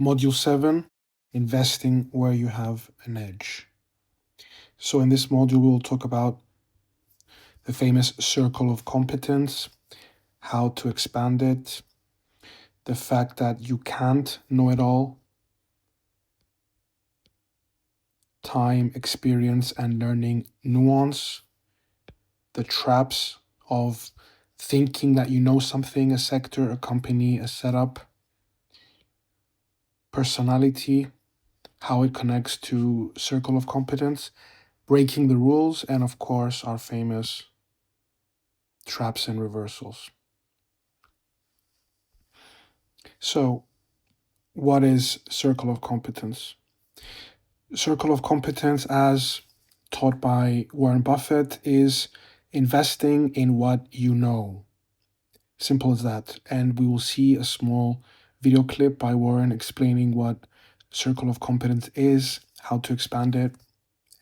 Module 7, investing where you have an edge. So in this module, we'll talk about the famous circle of competence, how to expand it, the fact that you can't know it all, time, experience, and learning nuance, the traps of thinking that you know something, a sector, a company, a setup, personality, how it connects to circle of competence, breaking the rules, and of course, our famous traps and reversals. So, what is circle of competence? Circle of competence, as taught by Warren Buffett, is investing in what you know. Simple as that. And we will see a small video clip by Warren explaining what circle of competence is, how to expand it,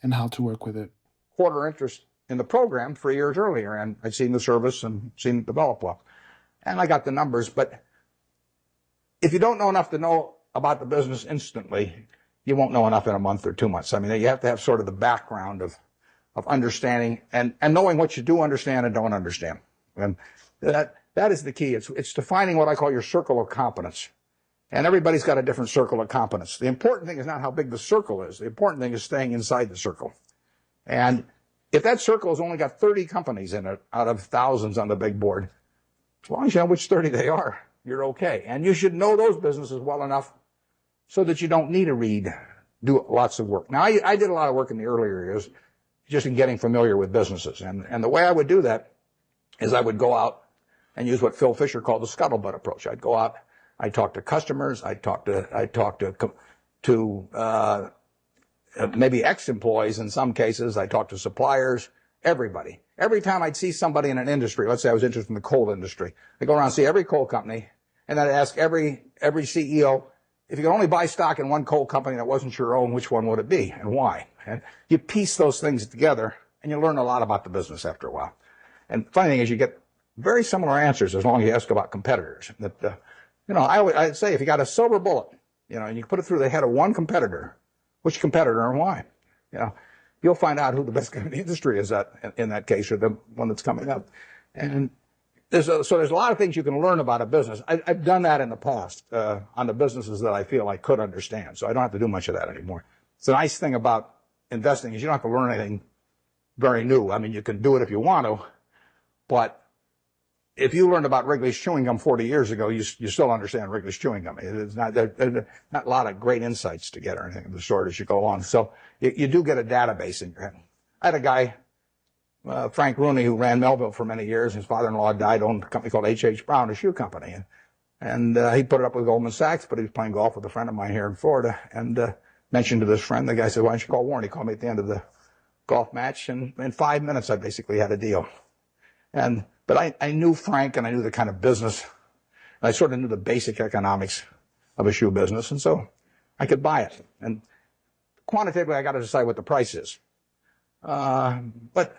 and how to work with it. Quarter interest in the program 3 years earlier, and I'd seen the service and seen it develop well. And I got the numbers, but if you don't know enough to know about the business instantly, you won't know enough in a month or 2 months. I mean, you have to have sort of the background of understanding and knowing what you do understand and don't understand. And that is the key. It's defining what I call your circle of competence. And everybody's got a different circle of competence. The important thing is not how big the circle is. The important thing is staying inside the circle. And if that circle has only got 30 companies in it out of thousands on the big board, as long as you know which 30 they are, you're okay. And you should know those businesses well enough so that you don't need to do lots of work. Now, I did a lot of work in the earlier years just in getting familiar with businesses. And the way I would do that is I would go out and use what Phil Fisher called the scuttlebutt approach. I'd go out, I'd talk to customers, I'd talk to maybe ex-employees in some cases, I'd talk to suppliers, everybody. Every time I'd see somebody in an industry, let's say I was interested in the coal industry, I'd go around and see every coal company, and I'd ask every CEO, if you could only buy stock in one coal company that wasn't your own, which one would it be and why? And you piece those things together, and you learn a lot about the business after a while. And the funny thing is you get very similar answers as long as you ask about competitors. I'd say if you got a silver bullet, and you put it through the head of one competitor, which competitor and why? You'll find out who the best guy in the industry is in that case, or the one that's coming up. And there's a lot of things you can learn about a business. I've done that in the past on the businesses that I feel I could understand, so I don't have to do much of that anymore. It's the nice thing about investing is you don't have to learn anything very new. I mean, you can do it if you want to, but if you learned about Wrigley's chewing gum 40 years ago, you still understand Wrigley's chewing gum. It's not a lot of great insights to get or anything of the sort as you go along. So you do get a database in your head. I had a guy, Frank Rooney, who ran Melville for many years. His father-in-law died, owned a company called H.H. Brown, a shoe company. And he put it up with Goldman Sachs, but he was playing golf with a friend of mine here in Florida and mentioned to this friend. The guy said, why don't you call Warren? He called me at the end of the golf match, and in 5 minutes I basically had a deal. But I knew Frank, and I knew the kind of business, and I sort of knew the basic economics of a shoe business, and so I could buy it. And quantitatively, I got to decide what the price is. But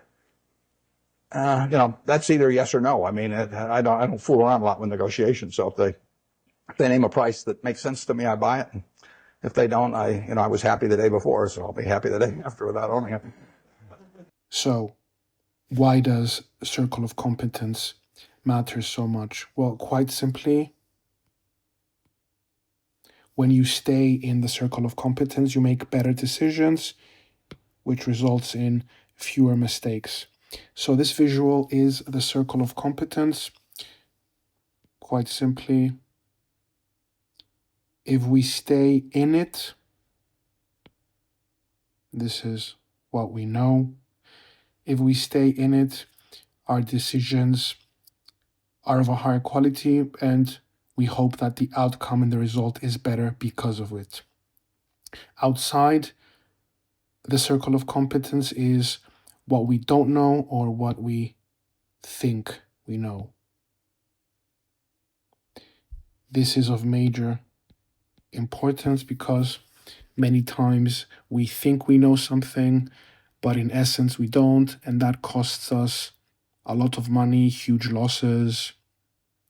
that's either yes or no. I mean, I don't fool around a lot with negotiations. So if they name a price that makes sense to me, I buy it. And if they don't, I was happy the day before, so I'll be happy the day after without owning it. So, why does circle of competence matter so much? Well, quite simply, when you stay in the circle of competence, you make better decisions, which results in fewer mistakes. So this visual is the circle of competence. Quite simply, if we stay in it, this is what we know. If we stay in it, our decisions are of a higher quality, and we hope that the outcome and the result is better because of it. Outside the circle of competence is what we don't know or what we think we know. This is of major importance because many times we think we know something, but in essence we don't, and that costs us a lot of money, huge losses,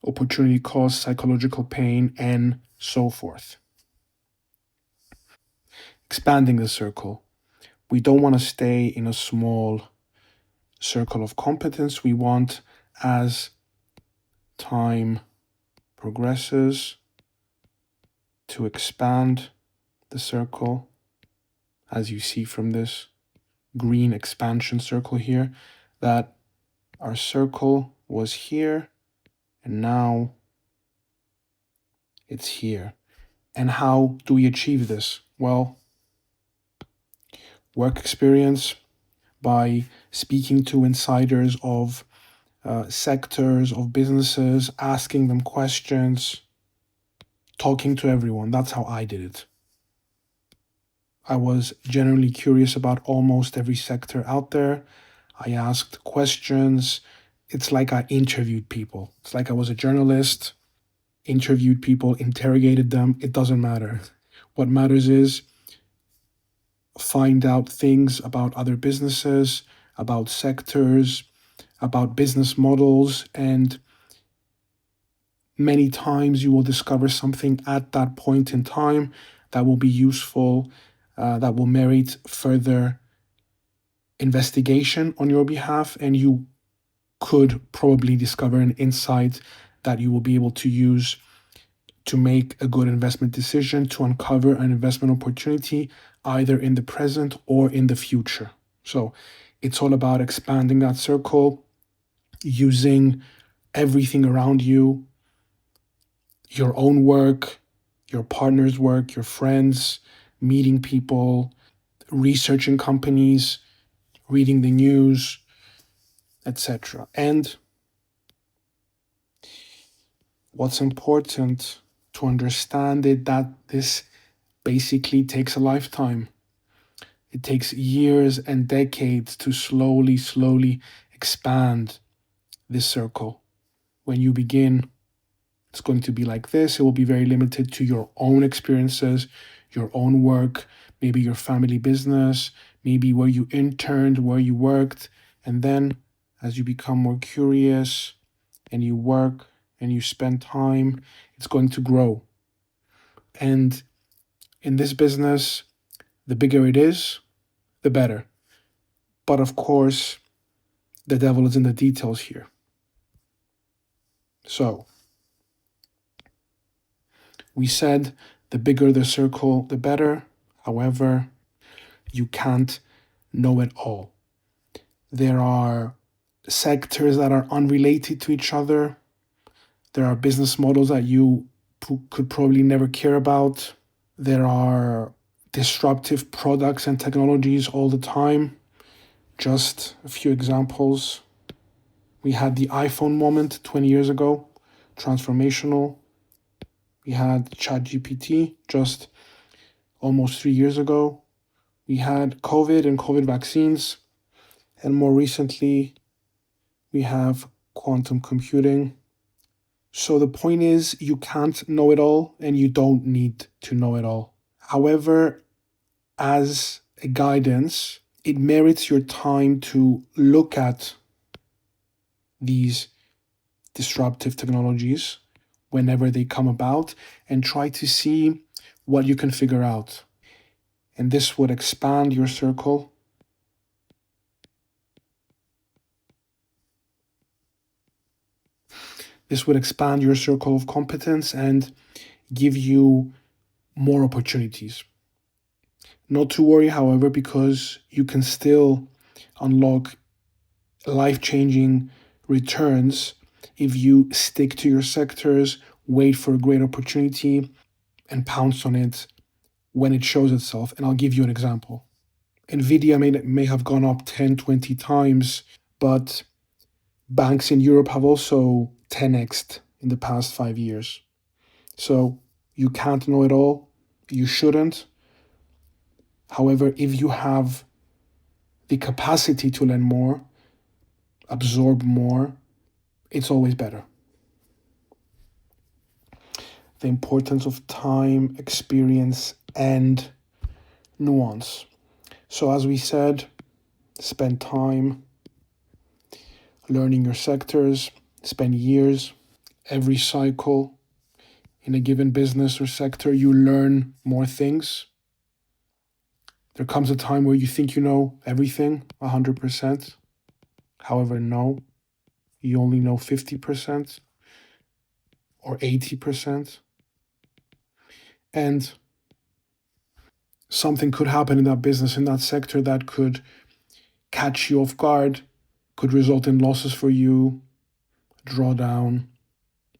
opportunity costs, psychological pain, and so forth. expanding the circle. We don't want to stay in a small circle of competence. We want, as time progresses, to expand the circle, as you see from this green expansion circle here, that our circle was here and now it's here. And how do we achieve this? Well, work experience, by speaking to insiders of sectors, of businesses, asking them questions, talking to everyone. That's how I did it. I was generally curious about almost every sector out there. I asked questions. It's like I interviewed people. It's like I was a journalist, interviewed people, interrogated them. It doesn't matter. What matters is find out things about other businesses, about sectors, about business models, and many times you will discover something at that point in time that will be useful, that will merit further investigation on your behalf, and you could probably discover an insight that you will be able to use to make a good investment decision, to uncover an investment opportunity either in the present or in the future. So it's all about expanding that circle, using everything around you, your own work, your partner's work, your friends, meeting people, researching companies, reading the news, etc. And what's important to understand is that this basically takes a lifetime. It takes years and decades to slowly expand this circle. When you begin, it's going to be like this. It will be very limited to your own experiences, your own work, maybe your family business, maybe where you interned, where you worked. And then as you become more curious and you work and you spend time, it's going to grow. And in this business, the bigger it is, the better. But of course, the devil is in the details here. So, we said the bigger the circle, the better. However, you can't know it all. There are sectors that are unrelated to each other. There are business models that you could probably never care about. There are disruptive products and technologies all the time. Just a few examples. We had the iPhone moment 20 years ago, transformational. We had ChatGPT just almost 3 years ago. We had COVID and COVID vaccines. And more recently, we have quantum computing. So the point is, you can't know it all and you don't need to know it all. However, as a guidance, it merits your time to look at these disruptive technologies whenever they come about and try to see what you can figure out. And this would expand your circle. This would expand your circle of competence and give you more opportunities. Not to worry, however, because you can still unlock life-changing returns if you stick to your sectors, wait for a great opportunity, and pounce on it when it shows itself. And I'll give you an example. Nvidia may have gone up 10, 20 times, but banks in Europe have also 10x'd in the past 5 years. So you can't know it all. You shouldn't. However, if you have the capacity to learn more, absorb more, it's always better. The importance of time, experience, and nuance. So as we said, spend time learning your sectors, spend years. Every cycle in a given business or sector, you learn more things. There comes a time where you think you know everything 100%. However, no, you only know 50% or 80%. And something could happen in that business, in that sector, that could catch you off guard, could result in losses for you, drawdown,